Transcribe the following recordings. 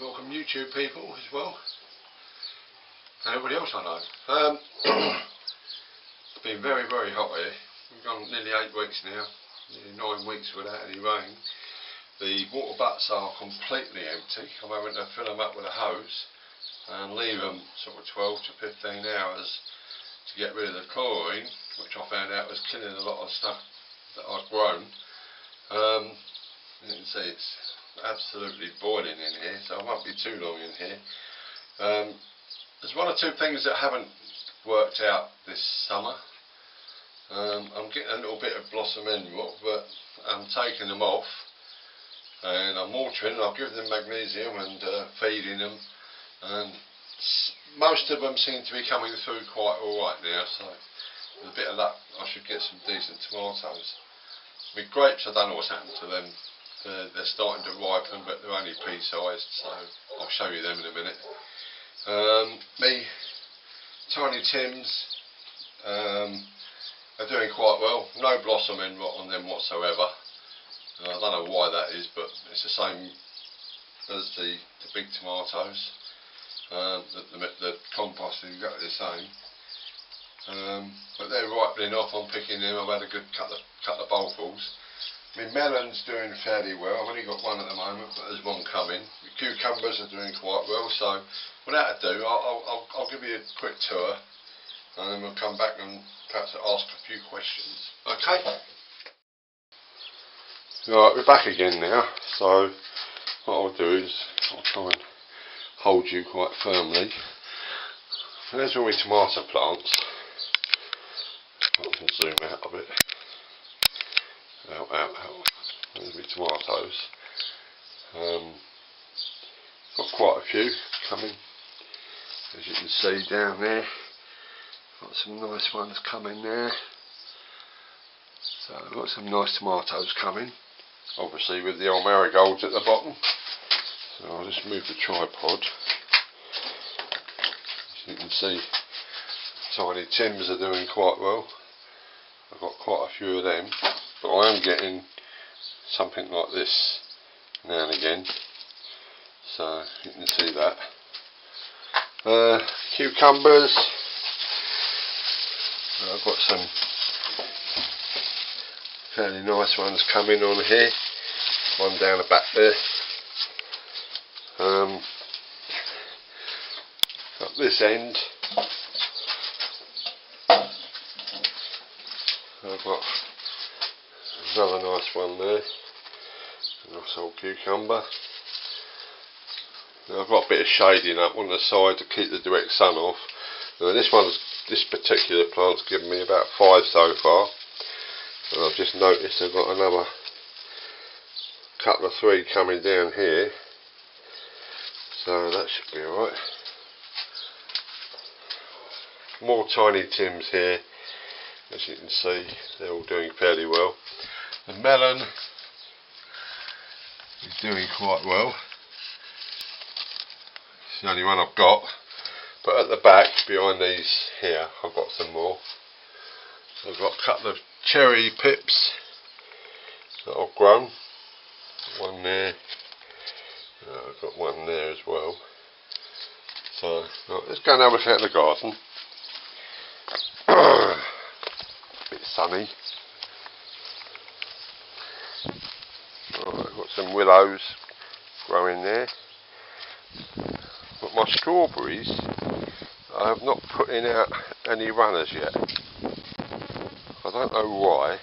welcome YouTube people as well, and everybody else I know. It's been very hot here. We've gone nearly 8 weeks now, nearly 9 weeks without any rain. The water butts are completely empty. I'm having to fill them up with a hose and leave them sort of 12 to 15 hours to get rid of the chlorine, which I found out was killing a lot of stuff that I'd grown. You can see it's absolutely boiling in here, so I won't be too long in here. There's one or two things that haven't worked out this summer. I'm getting a little bit of blossom end rot, but I'm taking them off and I'm watering. I've given them magnesium and feeding them, and most of them seem to be coming through quite alright now, so with a bit of luck I should get some decent tomatoes. With grapes, I don't know what's happened to them. They're starting to ripen, but they're only pea-sized, so I'll show you them in a minute. Me tiny Tims are doing quite well. No blossom end rot on them whatsoever. I don't know why that is, but it's the same as the big tomatoes. The compost is exactly the same. But they're ripening off. I'm picking them. I've had a good couple of bowlfuls. My melon's doing fairly well. I've only got one at the moment, but there's one coming. The cucumbers are doing quite well. So without ado, I'll give you a quick tour, and then we'll come back and perhaps ask a few questions. Okay. Right, we're back again now. So what I'll do is I'll try and hold you quite firmly. There's all my tomato plants. I can zoom out a bit. Out. There's my tomatoes. Got quite a few coming, as you can see down there. Got some nice ones coming there. So I've got some nice tomatoes coming, obviously with the old marigolds at the bottom. So I'll just move the tripod. As you can see, tiny Tims are doing quite well. I've got quite a few of them, but I am getting something like this now and again, so you can see that. Cucumbers, I've got some fairly nice ones coming on here, one down the back there. Up this end I've got another nice one there, a nice old cucumber. Now I've got a bit of shading up on the side to keep the direct sun off. This particular plant's given me about 5 so far, and I've just noticed I've got another couple of 3 coming down here, so that should be alright. More tiny Tims here. As you can see, they're all doing fairly well. The melon is doing quite well. It's the only one I've got, but at the back, behind these here, I've got some more. I've got a couple of cherry pips that I've grown. One there, I've got one there as well. So let's go and have a look at the garden. Bit sunny. Right, I've got some willows growing there. But my strawberries, I have not put in out any runners yet. I don't know why.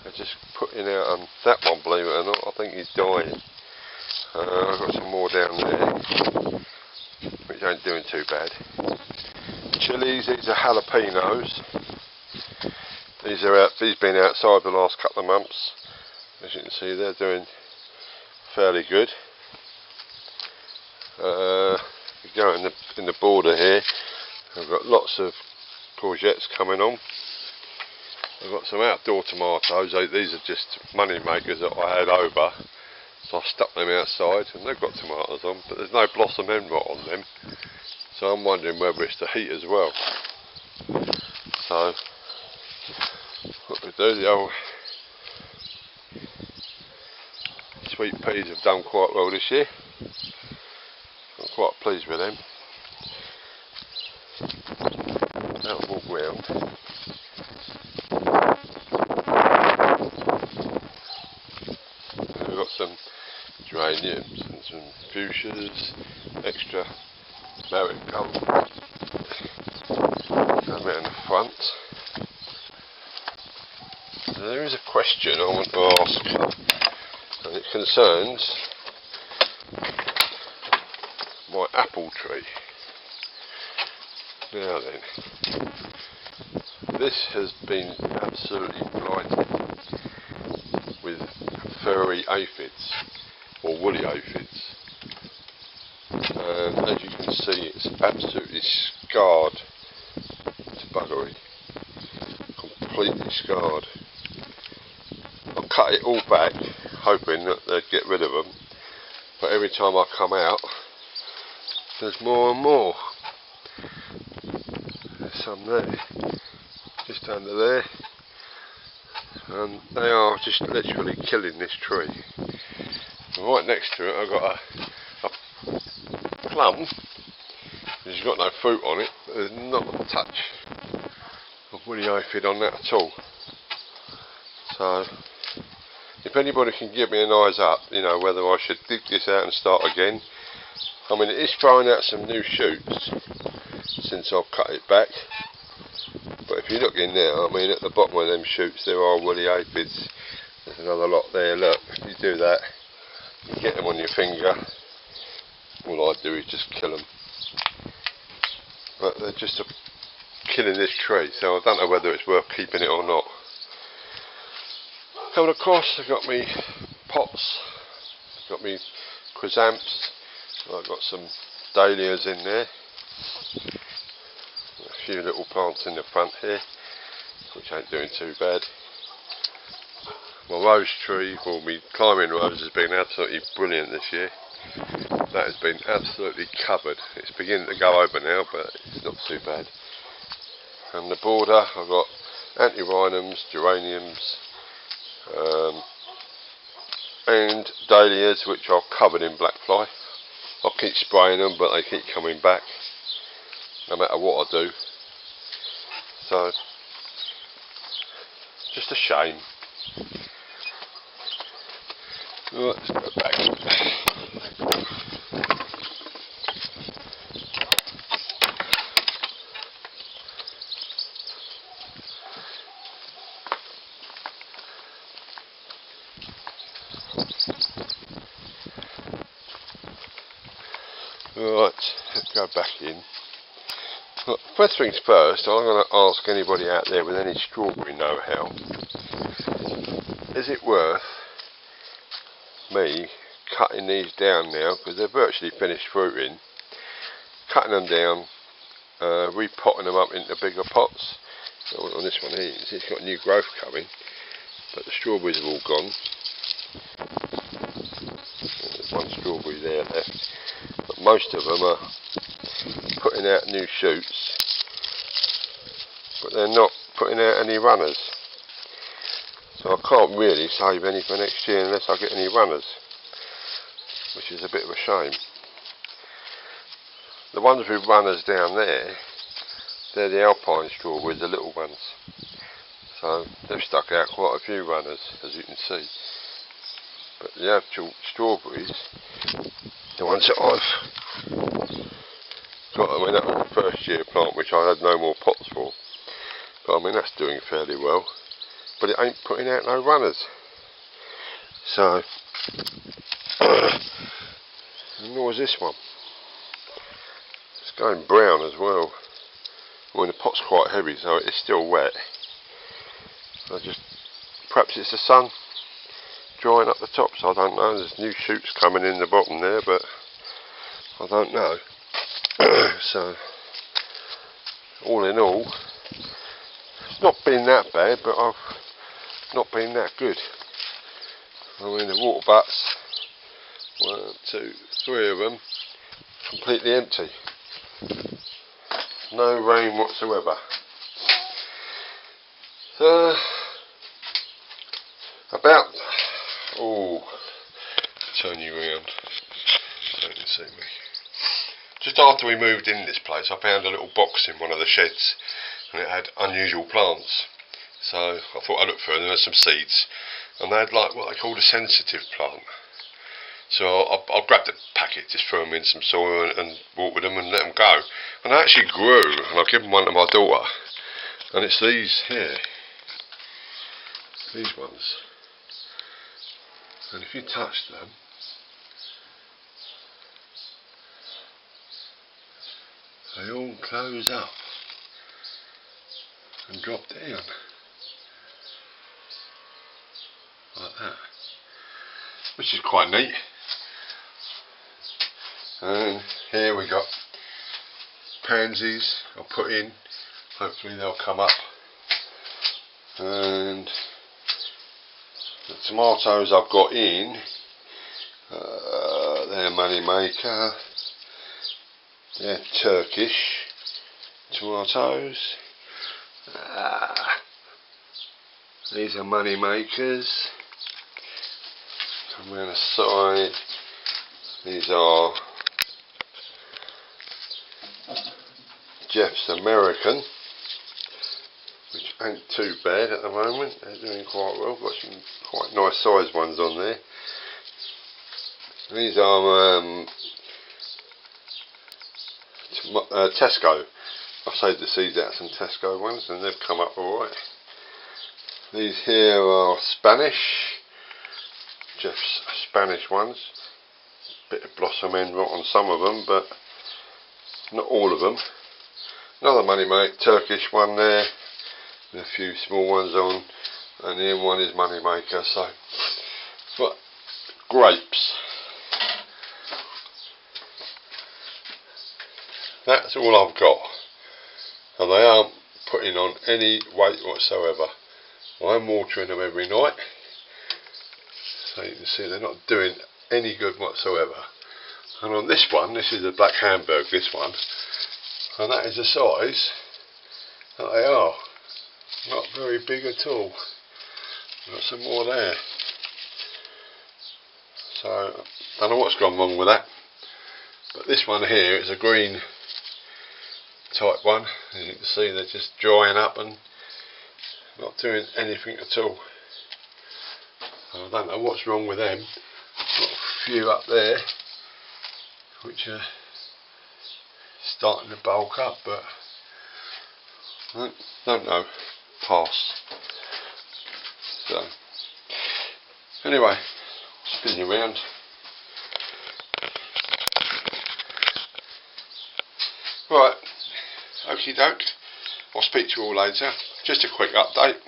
They're just putting out that one, believe it or not, I think he's dying. I've got some more down there, which ain't doing too bad. Chilies, these are jalapenos. These been outside the last couple of months. As you can see, they're doing fairly good. You go in the border here, I've got lots of courgettes coming on. I've got some outdoor tomatoes. These are just money makers that I had over, so I stuck them outside and they've got tomatoes on, but there's no blossom end rot on them, so I'm wondering whether it's the heat as well. So what we do, the old sweet peas have done quite well this year. I'm quite pleased with them. Now walk round. We've got some geraniums and some fuchsias, extra marigold. Come out in the front. There is a question I want to ask, and it concerns my apple tree. Now then, this has been absolutely blighted with furry aphids, or woolly aphids, and as you can see it's absolutely scarred to buggery, completely scarred. I cut it all back hoping that they'd get rid of them, but every time I come out there's more and more. There's some there, just under there, and they are just literally killing this tree. And right next to it I've got a plum which has got no fruit on it. There's not a touch of woolly aphid on that at all. So if anybody can give me an eyes up, you know, whether I should dig this out and start again. I mean, it is throwing out some new shoots since I've cut it back, but if you look in there, I mean, at the bottom of them shoots there are woolly aphids. There's another lot there. Look, if you do that, you get them on your finger, all I do is just kill them. But they're just killing this tree, so I don't know whether it's worth keeping it or not. Coming across, I've got me pots, I've got me chrysanthemums, I've got some dahlias in there, a few little plants in the front here, which ain't doing too bad. My rose tree, well, my climbing rose has been absolutely brilliant this year. That has been absolutely covered. It's beginning to go over now, but it's not too bad. And the border, I've got antirrhinums, geraniums, and dahlias, which are covered in black fly. I keep spraying them, but they keep coming back no matter what I do. So, just a shame. Right, let's go back. Right, let's go back in. Look, first things first, I'm going to ask anybody out there with any strawberry know-how, is it worth me cutting these down now, because they're virtually finished fruiting, cutting them down, repotting them up into bigger pots? On this one here, it's got new growth coming, but the strawberries have all gone. There's one strawberry there left, but most of them are putting out new shoots, but they're not putting out any runners. So I can't really save any for next year unless I get any runners, which is a bit of a shame. The ones with runners down there, they're the alpine strawberries, the little ones. So they've stuck out quite a few runners, as you can see. But the actual strawberries, the ones that I've got, I mean, that was the first year plant which I had no more pots for. But I mean, that's doing fairly well. But it ain't putting out no runners. So, nor is this one. It's going brown as well. I mean, the pot's quite heavy, so it's still wet. Perhaps it's the sun drying up the tops, I don't know. There's new shoots coming in the bottom there, but I don't know. So, all in all, it's not been that bad, but I've not been that good. I mean, the water butts, 1, 2, 3 of them, completely empty. No rain whatsoever. So, turn you around. So you can see me. Just after we moved in this place, I found a little box in one of the sheds, and it had unusual plants. So I thought I'd look through, and there were some seeds, and they had like what they called a sensitive plant. So I grabbed a packet, just threw them in some soil and watered them and let them go. And they actually grew, and I've given one to my daughter, and it's these here, these ones. And if you touch them, they all close up and drop down like that, which is quite neat. And here we got pansies I'll put in, hopefully they'll come up. And the tomatoes I've got in, they're money maker, they're Turkish tomatoes. These are money makers. And around the side, these are Jeff's American, which ain't too bad at the moment. They're doing quite well. Got some quite nice sized ones on there. These are Tesco. I've saved the seeds out of some Tesco ones, and they've come up alright. These here are Spanish, Jeff's Spanish ones. Bit of blossom end rot on some of them, but not all of them. Another money mate, Turkish one there, and a few small ones on, and the one is money maker. So, but grapes. That's all I've got, and they aren't putting on any weight whatsoever. I'm watering them every night, so you can see they're not doing any good whatsoever. And on this one, this is the Black Hamburg, this one, and that is the size that they are. Not very big at all. Got some more there. So, I don't know what's gone wrong with that. But this one here is a green type one. As you can see, they're just drying up and not doing anything at all. I don't know what's wrong with them. Got a few up there which are starting to bulk up, but I don't know. Pass. So anyway, spin you around. Right, okie doke. I'll speak to you all later. Just a quick update.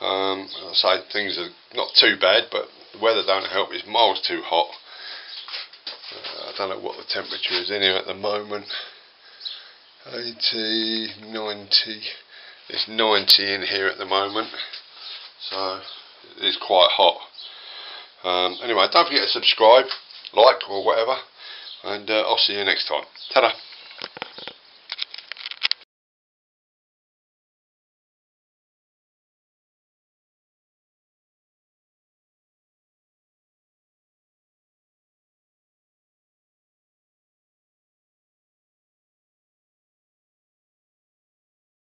I'll say things are not too bad, but the weather don't help. It's miles too hot. I don't know what the temperature is in here at the moment. 80, 90. It's 90 in here at the moment, so it is quite hot. Anyway, don't forget to subscribe, like or whatever, and I'll see you next time. Ta-da!